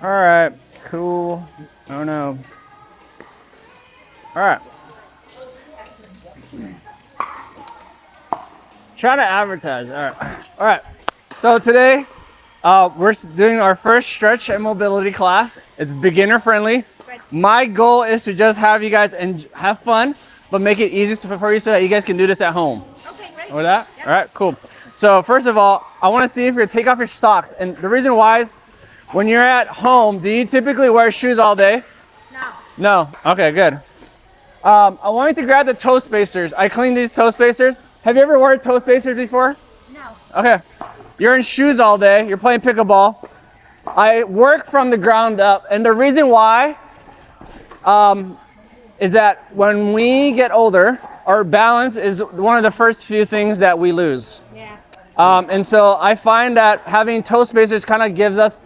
All right, cool. Oh no. All right. Try to advertise. All right. All right. So today, we're doing our first stretch and mobility class. It's beginner friendly. My goal is to just have you guys have fun, but make it easy for you so that you guys can do this at home. Okay, great. With that? Yep. All right, cool. So first of all, I want to see if you're gonna take off your socks. And the reason why is when you're at home, do you typically wear shoes all day? No. No? Okay, good. I want you to grab the toe spacers. I cleaned these toe spacers. Have you ever worn toe spacers before? No. Okay. You're in shoes all day. You're playing pickleball. I work from the ground up. And the reason why is that when we get older, our balance is one of the first few things that we lose. Yeah. And so I find that having toe spacers kind of gives us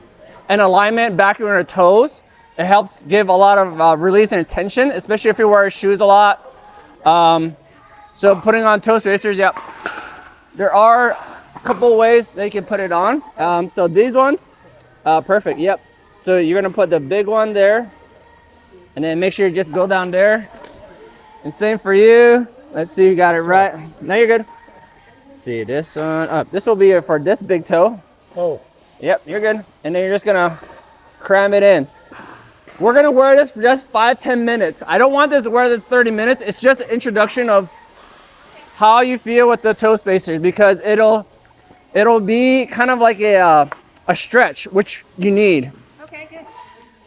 an alignment back in our toes. It helps give a lot of release and tension, especially if you wear shoes a lot. So putting on toe spacers, yep. There are a couple ways they can put it on. So these ones, perfect, yep. So you're gonna put the big one there, and then make sure you just go down there. And same for you. Let's see, you got it right. Now you're good. See this one. This will be for this big toe. Oh. Yep, you're good. And then you're just gonna cram it in. We're gonna wear this for just 5-10 minutes. I don't want this to wear this 30 minutes. It's just an introduction of how you feel with the toe spacers, because it'll be kind of like a stretch, which you need. Okay, good.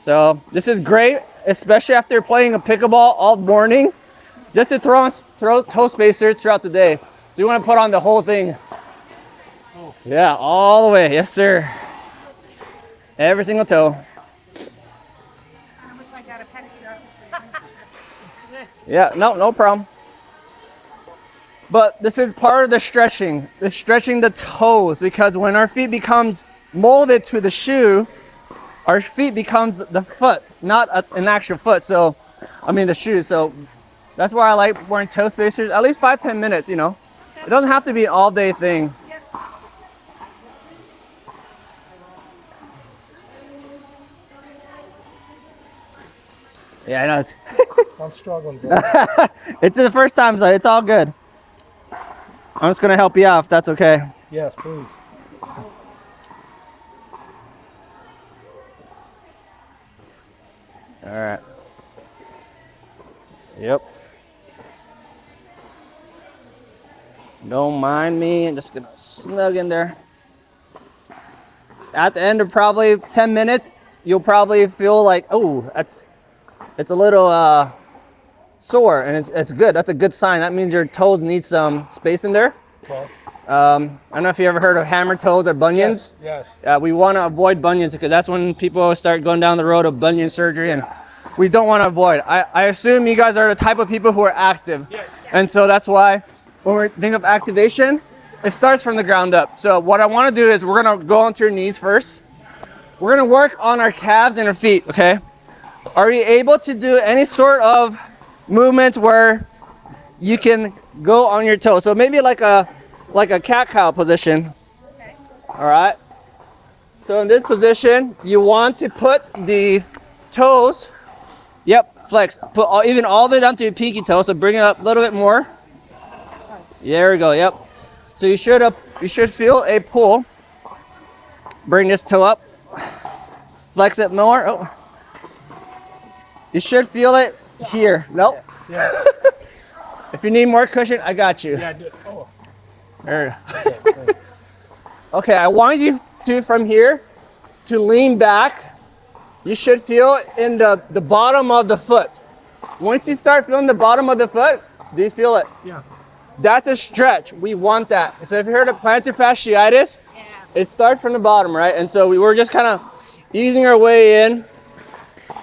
So this is great, especially after playing a pickleball all morning, just to throw toe spacers throughout the day. So you want to put on the whole thing. Oh. Yeah, all the way. Yes, sir. Every single toe. I wish I got a pedicure. Yeah, no problem. But this is part of the stretching. It's stretching the toes, because when our feet becomes molded to the shoe, our feet becomes the foot, not an actual foot. So, I mean the shoe. So that's why I like wearing toe spacers. At least 5-10 minutes, you know. It doesn't have to be an all day thing. Yep. Yeah, I know. I'm struggling, bro. It's the first time, so it's all good. I'm just gonna help you out if that's okay. Yes, please. All right. Yep. Don't mind me. I'm just gonna snug in there. At the end of probably 10 minutes, you'll probably feel like, oh, it's a little sore, and it's good. That's a good sign. That means your toes need some space in there. Okay. I don't know if you ever heard of hammer toes or bunions. Yes. We want to avoid bunions, because that's when people start going down the road of bunion surgery, and we don't want to avoid. I assume you guys are the type of people who are active. Yes. And so that's why when we think of activation, it starts from the ground up. So what I want to do is we're going to go onto your knees first. We're going to work on our calves and our feet, okay? Are you able to do any sort of movements where you can go on your toes? So maybe like a cat-cow position. Okay. All right. So in this position, you want to put the toes, yep, flex. Put even all the way down to your pinky toe. So bring it up a little bit more. There we go. Yep. So you should feel a pull. Bring this toe up. Flex it more. Oh. You should feel it here. Nope. Yeah. If you need more cushion, I got you. Yeah, I did. Oh. There. Okay, I want you to, from here, to lean back. You should feel in the bottom of the foot. Once you start feeling the bottom of the foot, do you feel it? Yeah. That's a stretch. We want that. So if you heard of plantar fasciitis, Yeah. it starts from the bottom, right? And so we were just kind of easing our way in,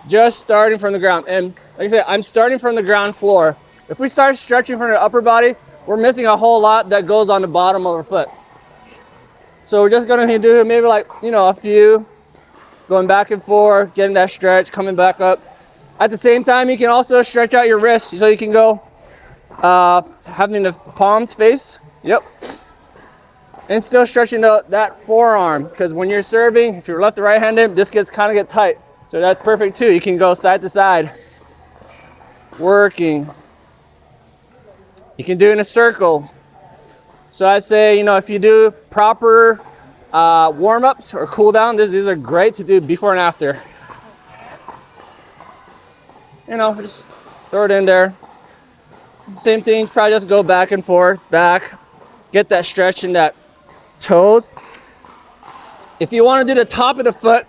just starting from the ground. And like I said, I'm starting from the ground floor. If we start stretching from the upper body, we're missing a whole lot that goes on the bottom of our foot. So we're just gonna do maybe like, a few, going back and forth, getting that stretch, coming back up. At the same time, you can also stretch out your wrists so you can go having the palms face. Yep. and still stretching that forearm, because when you're serving, if you're left or right-handed, this gets kind of get tight. So that's perfect too. You can go side to side, working. You can do it in a circle. So I'd say, you know, if you do proper warm-ups or cool down, these are great to do before and after. You know, just throw it in there. Same thing, try just go back and forth, back, get that stretch in that toes. If you want to do the top of the foot,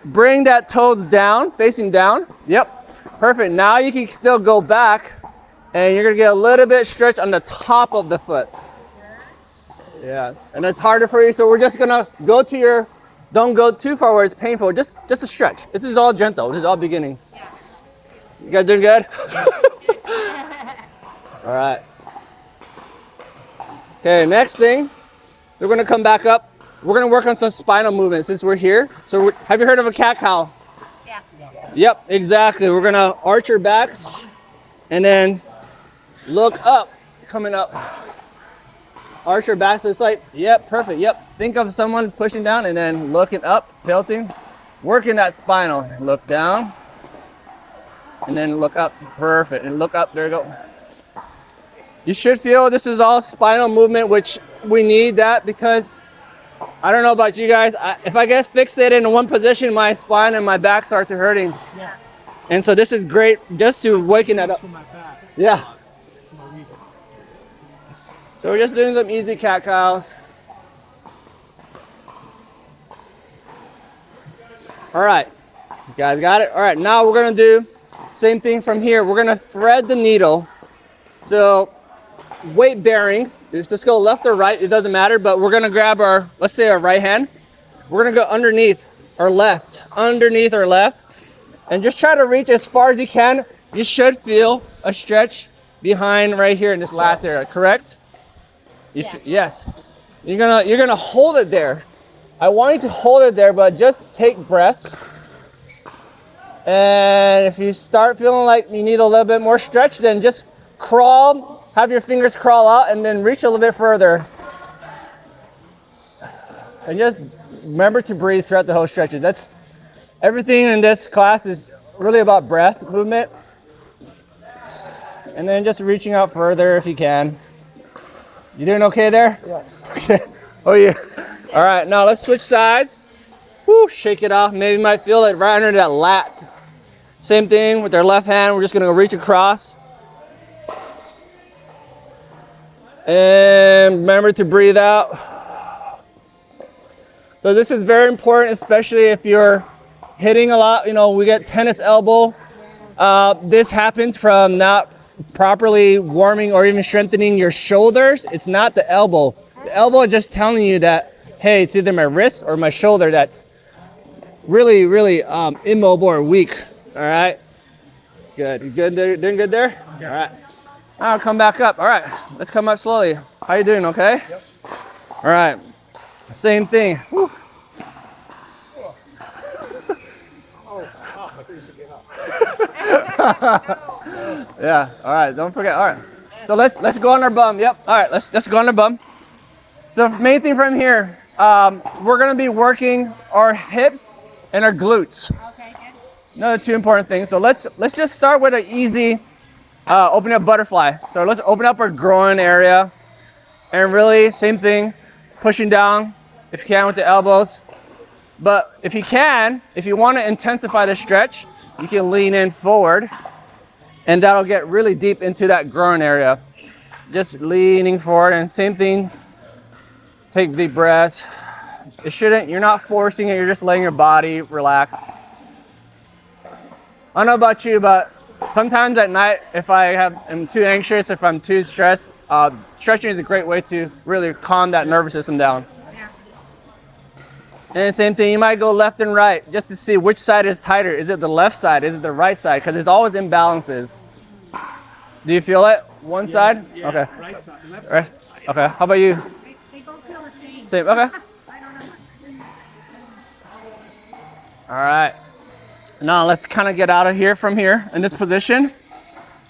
bring that toes down, facing down. Yep, perfect. Now you can still go back and you're gonna get a little bit stretch on the top of the foot. Yeah, and it's harder for you, so we're just gonna go to your, don't go too far where it's painful, just a stretch. This is all gentle, this is all beginning. You guys doing good? All right. Okay, next thing, so we're gonna come back up. We're gonna work on some spinal movement since we're here. So have you heard of a cat-cow? Yeah. Yep, exactly. We're gonna arch your backs and then look up, coming up. Arch your back, so it's like, yep, perfect, yep. Think of someone pushing down and then looking up, tilting, working that spinal. Look down, and then look up, perfect, and look up, there you go. You should feel this is all spinal movement, which we need that because, I don't know about you guys, if I get fixated in one position, my spine and my back start to hurting. Yeah. And so this is great just to waking that up. For my back. Yeah. My week. So we're just doing some easy cat-cows. All right, you guys got it? All right, now we're gonna do same thing from here. We're gonna thread the needle. So weight bearing, just go left or right, it doesn't matter, but we're gonna grab our, let's say our right hand. We're gonna go underneath our left, and just try to reach as far as you can. You should feel a stretch behind right here in this lat area, correct? Yes. You're gonna hold it there. I want you to hold it there, but just take breaths. And if you start feeling like you need a little bit more stretch, then just crawl, have your fingers crawl out and then reach a little bit further. And just remember to breathe throughout the whole stretches. That's everything in this class is really about breath movement. And then just reaching out further if you can. You doing okay there? Yeah. Okay. Oh yeah. All right, now let's switch sides. Woo, shake it off. Maybe you might feel it right under that lat. Same thing with our left hand. We're just gonna reach across. And remember to breathe out. So this is very important, especially if you're hitting a lot. You know, we get tennis elbow. This happens from not properly warming or even strengthening your shoulders. It's not the elbow. The elbow is just telling you that, hey, it's either my wrist or my shoulder that's really, really immobile or weak. All right. Good. You good there? Doing good there? Yeah. All right. Now come back up. All right. Let's come up slowly. How you doing? Okay. Yep. All right. Same thing. Woo. Yeah. All right. Don't forget. All right. So let's go on our bum. Yep. All right. Let's go on our bum. So main thing from here, we're gonna be working our hips and our glutes. Okay, good. Another two important things. So let's just start with an easy open up butterfly. So let's open up our groin area, and really same thing, pushing down if you can with the elbows. But if you want to intensify the stretch, you can lean in forward, and that'll get really deep into that groin area. Just leaning forward, and same thing. Take deep breaths. You're not forcing it, you're just letting your body relax. I don't know about you, but sometimes at night, if I'm too anxious, if I'm too stressed, stretching is a great way to really calm that nervous system down. Yeah. And same thing, you might go left and right just to see which side is tighter. Is it the left side? Is it the right side? Because there's always imbalances. Do you feel it? One side? Yeah. Okay. Right side. Left Right. side. Okay. How about you? They both feel the same. Same. Okay. I don't know. All right. Now let's kind of get out of here from here in this position.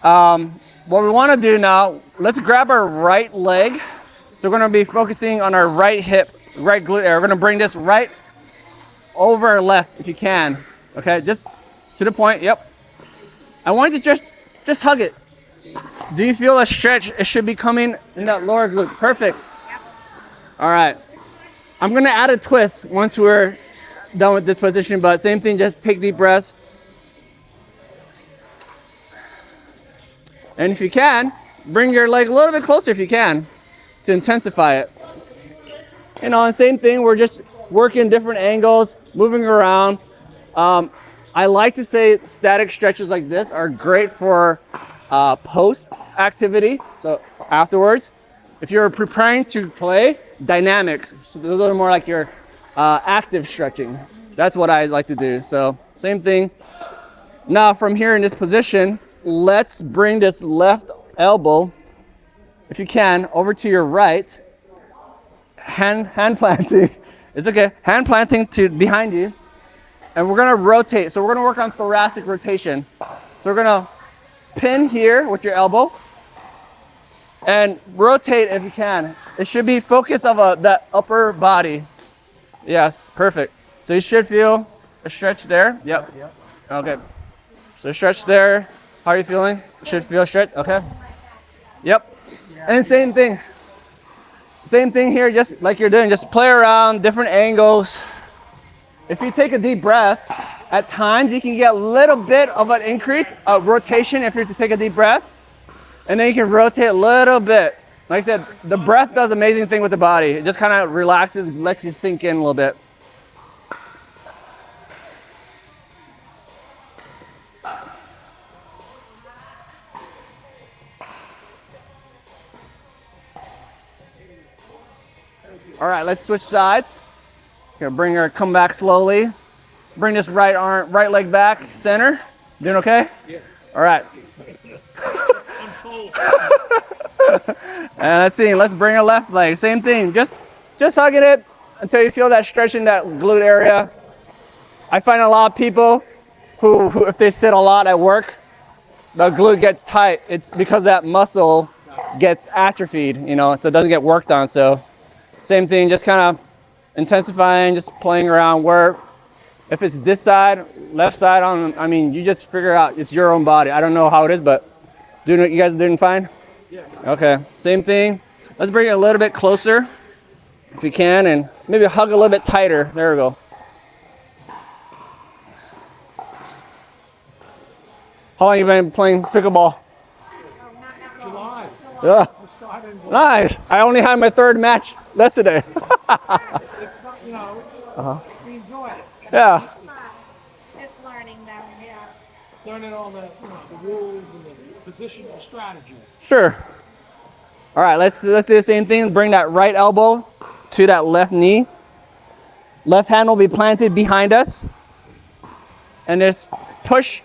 What we want to do now, let's grab our right leg So we're gonna be focusing on our right hip, right glute area. We're gonna bring this right over left if you can. Okay, just to the point, yep. I want you to just hug it. Do you feel a stretch? It should be coming in that lower glute. Perfect. All right. I'm gonna add a twist once we're done with this position, but same thing, just take deep breaths. And if you can, bring your leg a little bit closer if you can to intensify it. You know, and same thing, we're just working different angles, moving around. I like to say static stretches like this are great for post activity, so afterwards. If you're preparing to play, dynamics, so a little more like your active stretching. That's what I like to do. So same thing. Now from here in this position, let's bring this left elbow, if you can, over to your right. Hand planting. It's okay. Hand planting to behind you. And we're gonna rotate. So we're gonna work on thoracic rotation. So we're gonna pin here with your elbow and rotate if you can. It should be focused of that upper body. Yes, perfect. So you should feel a stretch there. Yep. Okay. So stretch there. How are you feeling? Should feel a stretch. Okay. Yep. And same thing. Same thing here, just like you're doing. Just play around, different angles. If you take a deep breath, at times you can get a little bit of an increase, of rotation if you're to take a deep breath. And then you can rotate a little bit. Like I said, the breath does amazing thing with the body. It just kind of relaxes, lets you sink in a little bit. All right, let's switch sides. Here, come back slowly. Bring this right leg back, center. Doing okay? Yeah. All right. And let's see, let's bring our left leg. Same thing, just hugging it until you feel that stretch in that glute area. I find a lot of people who if they sit a lot at work, the glute gets tight. It's because that muscle gets atrophied, you know, so it doesn't get worked on. So same thing, just kind of intensifying, just playing around where, if it's this side, left side, I mean, you just figure out, it's your own body. I don't know how it is, but you guys doing fine? Yeah. Okay, same thing. Let's bring it a little bit closer, if you can, and maybe hug a little bit tighter. There we go. How long have you been playing pickleball? July. Yeah. Nice. I only had my third match yesterday. It's not, you know, we enjoy it. Yeah. Just learning them, yeah. Learning all the, you know, the rules and the positional strategies. Sure. All right, let's do the same thing. Bring that right elbow to that left knee. Left hand will be planted behind us. And just push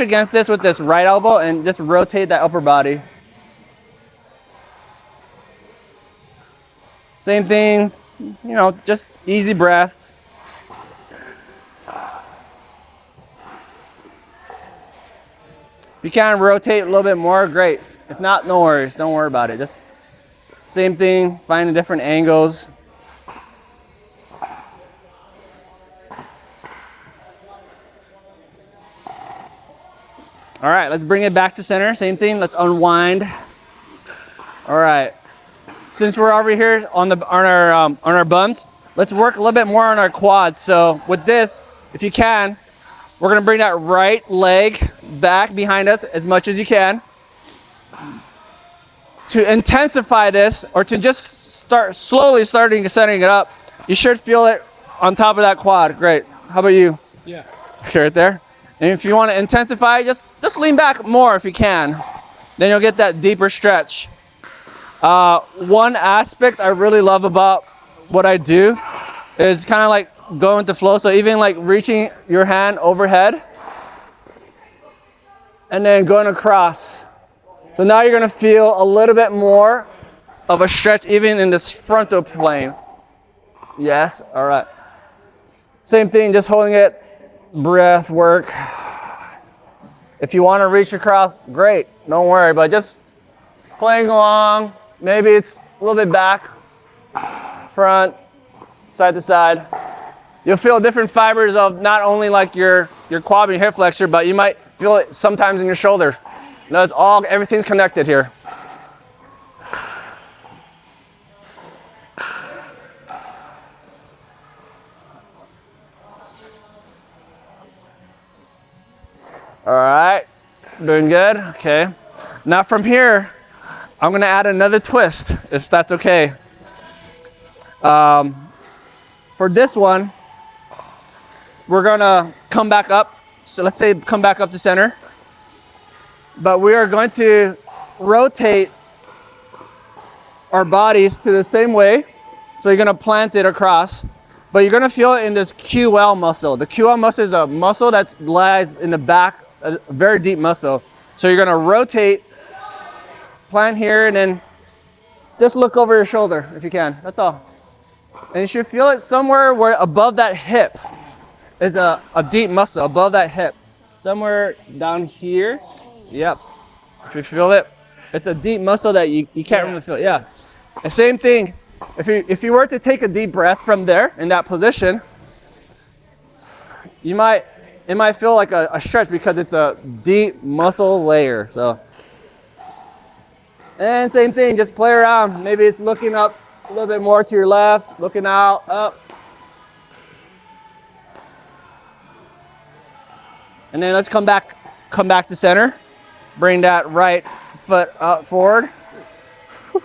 against this with this right elbow and just rotate that upper body. Same thing, you know, just easy breaths. If you can rotate a little bit more, great. If not, no worries, don't worry about it. Just same thing, finding different angles. All right, let's bring it back to center. Same thing, let's unwind. All right, since we're over here on our bums, let's work a little bit more on our quads. So with this, if you can, we're gonna bring that right leg back behind us as much as you can. To intensify this, or to just start slowly setting it up, you should feel it on top of that quad. Great. How about you? Yeah. Okay, right there. And if you want to intensify, just lean back more if you can. Then you'll get that deeper stretch. One aspect I really love about what I do is kind of like going to flow. So even like reaching your hand overhead and then going across. So now you're gonna feel a little bit more of a stretch even in this frontal plane. Yes, all right. Same thing, just holding it, breath work. If you wanna reach across, great, don't worry, but just playing along. Maybe it's a little bit back, front, side to side. You'll feel different fibers of not only like your quad and your hip flexor, but you might feel it sometimes in your shoulder. Notice everything's connected here. All right, doing good, okay. Now from here, I'm gonna add another twist, if that's okay. For this one, we're gonna come back up. So let's say come back up to center. But we are going to rotate our bodies to the same way. So you're gonna plant it across, but you're gonna feel it in this QL muscle. The QL muscle is a muscle that lies in the back, a very deep muscle. So you're gonna rotate, plant here, and then just look over your shoulder if you can, that's all. And you should feel it somewhere where above that hip is a deep muscle, above that hip. Somewhere down here, yep. If you feel it, it's a deep muscle that you can't really feel, yeah. The same thing, if you were to take a deep breath from there, in that position, it might feel like a stretch because it's a deep muscle layer, so. And same thing, just play around. Maybe it's looking up a little bit more to your left, looking out, up. And then let's come back to center. Bring that right foot up forward.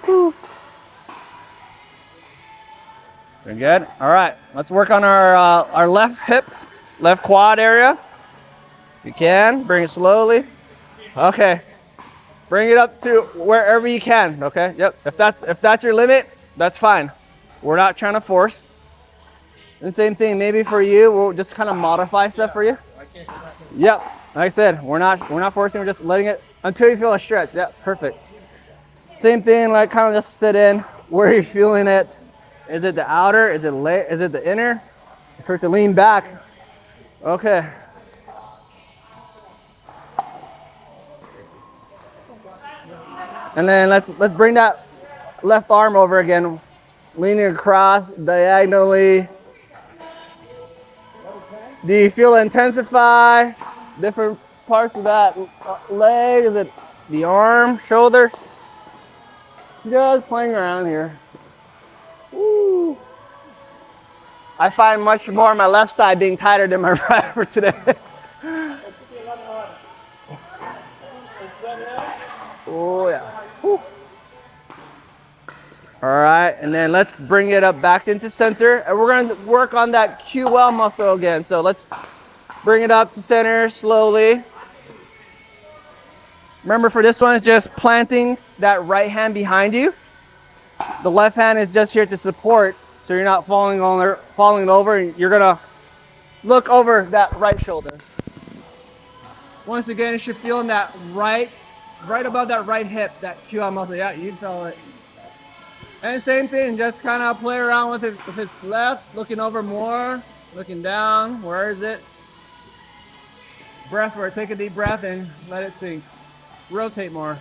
Very good. All right, let's work on our left hip, left quad area. If you can, bring it slowly. Okay. Bring it up to wherever you can, okay? Yep, if that's your limit, that's fine. We're not trying to force. And same thing, maybe for you, we'll just kind of modify stuff for you. Yep, like I said, we're not forcing, we're just letting it until you feel a stretch. Yep, perfect. Same thing, like kind of just sit in where you're feeling it. Is it the outer? Is it the inner? For it to lean back. Okay. And then let's bring that left arm over again, leaning across diagonally. Do you feel it intensify? Different parts of that leg? Is it the arm, shoulder? Just playing around here. Woo. I find much more my left side being tighter than my right for today. Oh yeah. Woo. All right, and then let's bring it up back into center, and we're going to work on that QL muscle again. So let's bring it up to center slowly. Remember, for this one, it's just planting that right hand behind you. The left hand is just here to support, so you're not falling over. You're gonna look over that right shoulder. Once again, you should feel in that right above that right hip, that QL muscle. Yeah, you feel it. And same thing, just kind of play around with it. If it's left, looking over more, looking down, where is it? Breath work, take a deep breath and let it sink. Rotate more.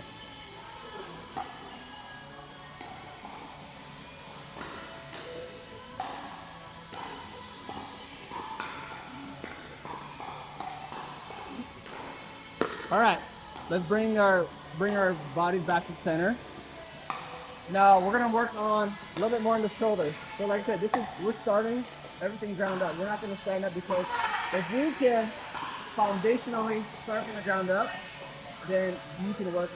All right, let's bring our bodies back to center. Now we're gonna work on a little bit more on the shoulders. So like I said, we're starting everything ground up. We're not gonna stand up because if you can foundationally start from the ground up, then you can work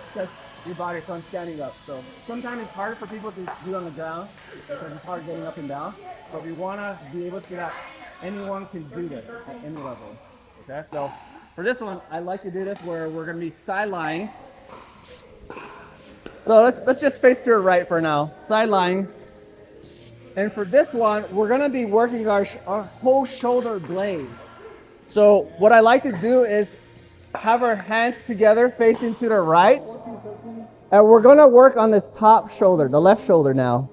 your body from standing up. So sometimes it's hard for people to do on the ground because it's hard getting up and down. But we wanna be able to that anyone can do this at any level. Okay, so for this one, I like to do this where we're gonna be side lying. So let's just face to the right for now, side lying. And for this one, we're gonna be working our whole shoulder blade. So what I like to do is have our hands together facing to the right. And we're gonna work on this top shoulder, the left shoulder now.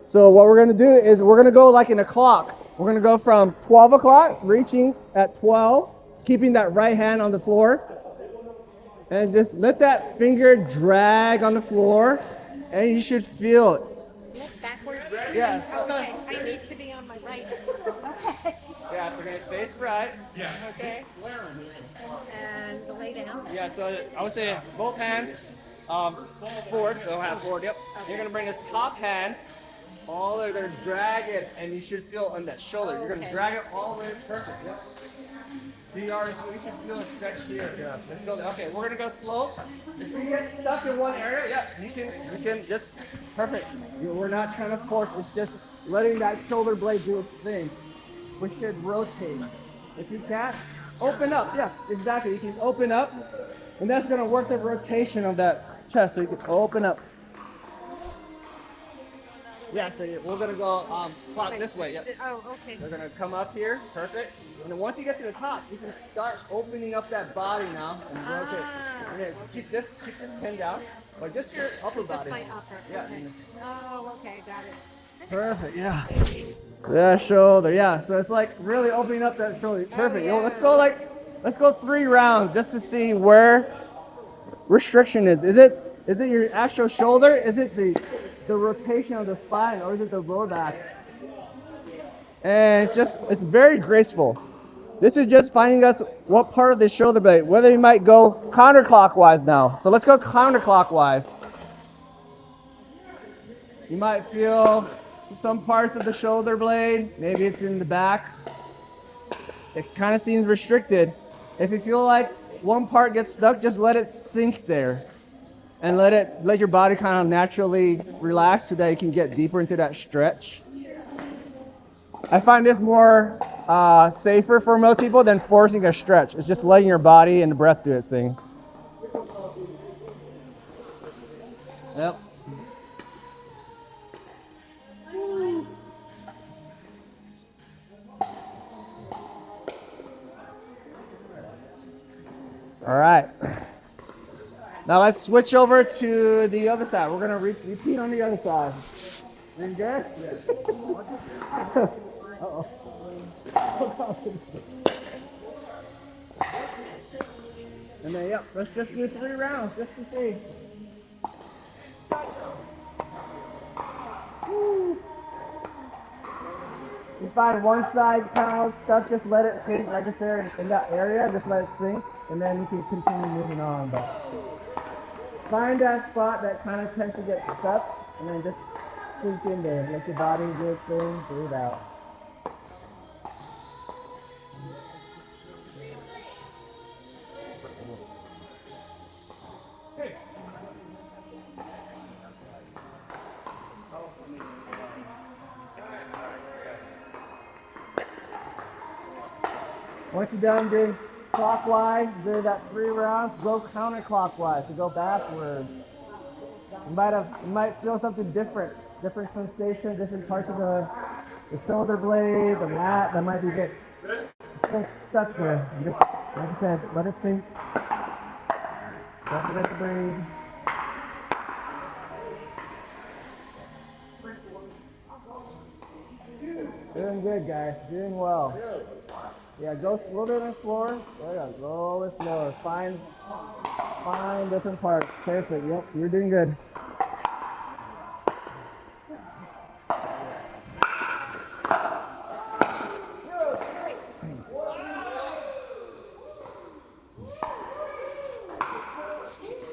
So what we're gonna do is we're gonna go like in a clock. We're gonna go from 12 o'clock, reaching at 12, keeping that right hand on the floor. And just let that finger drag on the floor, and you should feel it. Look backwards. Yeah. Okay, I need to be on my right. Okay. Yeah, so we're gonna face right. Okay. And lay down. Yeah, so I would say both hands forward. Go ahead, forward. Yep. You're gonna bring this top hand all the way. You're gonna drag it, and you should feel on that shoulder. You're gonna drag it all the way. Perfect. Yep. You should feel a stretch here. Yeah. The shoulder. Okay, we're gonna go slow. If you get stuck in one area, yeah, you can just perfect. We're not trying to force. It's just letting that shoulder blade do its thing. We should rotate. If you can't, open up. Yeah, exactly. You can open up, and that's gonna work the rotation of that chest. So you can open up. Yeah, so we're gonna go clock this way. Yep. Oh, okay. We're gonna come up here, perfect. And then once you get to the top, you can start opening up that body now and rotate. And then keep this pin down, or just your upper body. Just my upper. Yeah. Okay. Oh, okay, got it. Perfect. Yeah. Yeah, shoulder. Yeah. So it's like really opening up that shoulder. Perfect. yeah. Let's go 3 rounds just to see where restriction is. Is it your actual shoulder? Is it the rotation of the spine, or is it the lower back? And it's very graceful. This is just finding us what part of the shoulder blade, whether you might go counterclockwise now. So let's go counterclockwise. You might feel some parts of the shoulder blade, maybe it's in the back. It kind of seems restricted. If you feel like one part gets stuck, just let it sink there. And let your body kind of naturally relax so that you can get deeper into that stretch. I find this more safer for most people than forcing a stretch. It's just letting your body and the breath do its thing. Yep. All right. Now let's switch over to the other side. We're gonna repeat on the other side. You good? Uh-oh. And then, yep, let's just do 3 rounds just to see. Woo. You find one side kind of stuck, just let it sink right just there in that area, just let it sink, and then you can continue moving on. But find that spot that kind of tends to get stuck, and then just sink in there. Let your body do its thing, breathe out. Once you're done doing clockwise, do that 3 rounds, go counterclockwise, so go backwards. You might feel something different sensation, different parts of the shoulder blade, the mat, that might be get stuck there. Just, like I said, let it sink. Don't forget to breathe. Doing good, guys. Doing well. Yeah, go a little bit slower. There you go. Go a little bit slower. Find different parts. Perfect. Yep, you're doing good.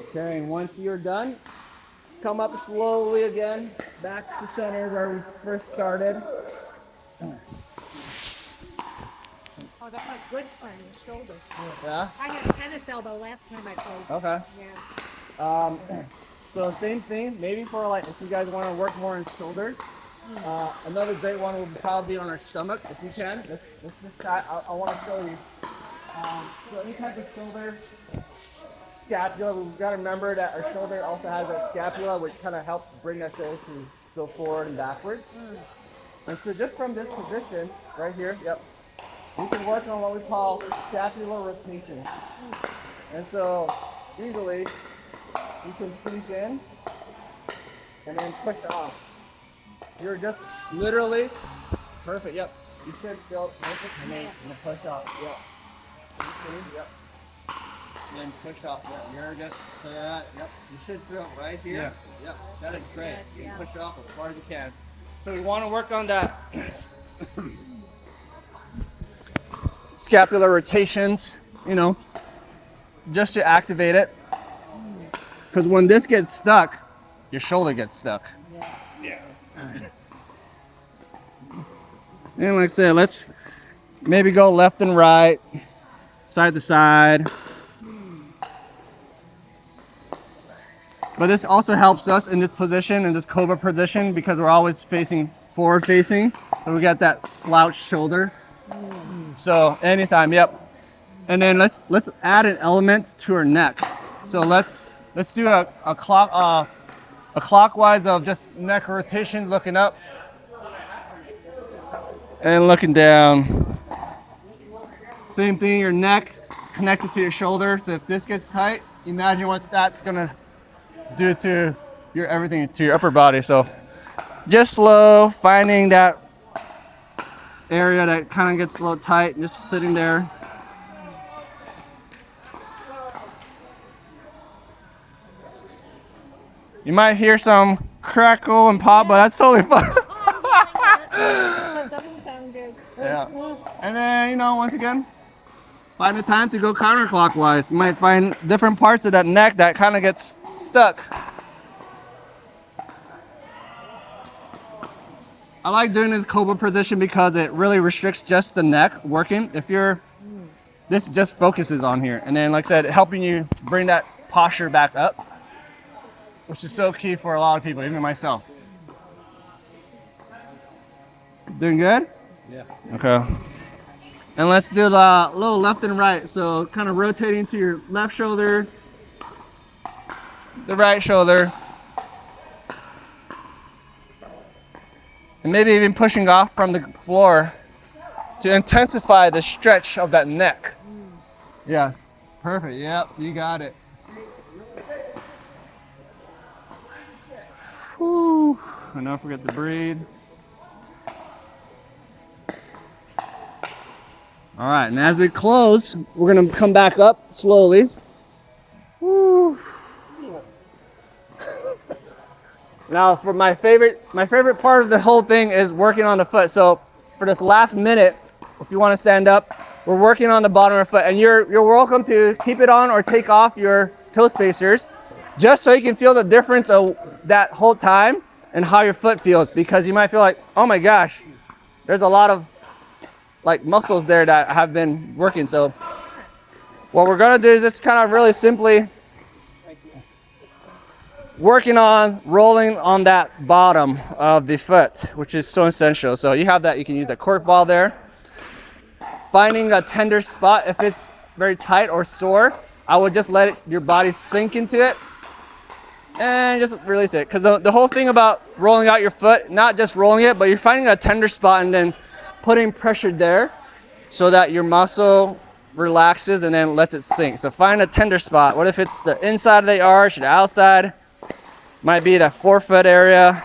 Okay, and once you're done, come up slowly again, back to center where we first started. Oh, that was good for your shoulders. Yeah? I had tennis elbow last time I played. Okay. Yeah. So same thing, maybe for like, if you guys want to work more on shoulders, another great one would probably be on our stomach, if you can. Let's just try, I want to show you. So any type of shoulder, scapula, we've got to remember that our shoulder also has a scapula, which kind of helps bring us to go forward and backwards. And so just from this position, right here, yep, we can work on what we call scapular rotation. And so easily, you can sink in and then push off. You're just literally perfect. Yep. You should feel perfect and then push off. Yep. Yep. then push off. You're just yep. You should feel right here. Yeah. Yep. That is great. Yes, You yeah. push it off as far as you can. So we want to work on that scapular rotations, you know, just to activate it. Because when this gets stuck, your shoulder gets stuck. Yeah. And like I said, let's maybe go left and right, side to side. But this also helps us in this position, in this cobra position, because we're always facing forward facing. So we got that slouched shoulder. So anytime, yep. And then let's add an element to her neck. So let's do a clockwise of just neck rotation, looking up and looking down. Same thing, your neck is connected to your shoulder. So if this gets tight, imagine what that's gonna do to your everything, to your upper body. So just slow, finding that area that kind of gets a little tight, just sitting there. You might hear some crackle and pop, but that's totally fine. That doesn't sound good. Yeah. And then, you know, once again, find the time to go counterclockwise. You might find different parts of that neck that kind of gets stuck. I like doing this cobra position because it really restricts just the neck working. If you're, this just focuses on here. And then, like I said, helping you bring that posture back up, which is so key for a lot of people, even myself. Doing good? Yeah. Okay. And let's do a little left and right. So kind of rotating to your left shoulder, the right shoulder, and maybe even pushing off from the floor to intensify the stretch of that neck. Yeah, perfect. Yep, you got it. Whew. And don't forget to breathe. All right, and as we close, we're gonna come back up slowly. Woo. Now, for my favorite part of the whole thing is working on the foot. So for this last minute, if you want to stand up, we're working on the bottom of your foot, and you're welcome to keep it on or take off your toe spacers, just so you can feel the difference of that whole time and how your foot feels. Because you might feel like, oh my gosh, there's a lot of like muscles there that have been working. So what we're gonna do is just kind of really simply working on rolling on that bottom of the foot, which is so essential. So you have that, you can use that cork ball there. Finding a tender spot, if it's very tight or sore, I would just let your body sink into it and just release it. Because the whole thing about rolling out your foot, not just rolling it, but you're finding a tender spot and then putting pressure there so that your muscle relaxes and then lets it sink. So find a tender spot. What if it's the inside of the arch or the outside? Might be that forefoot area.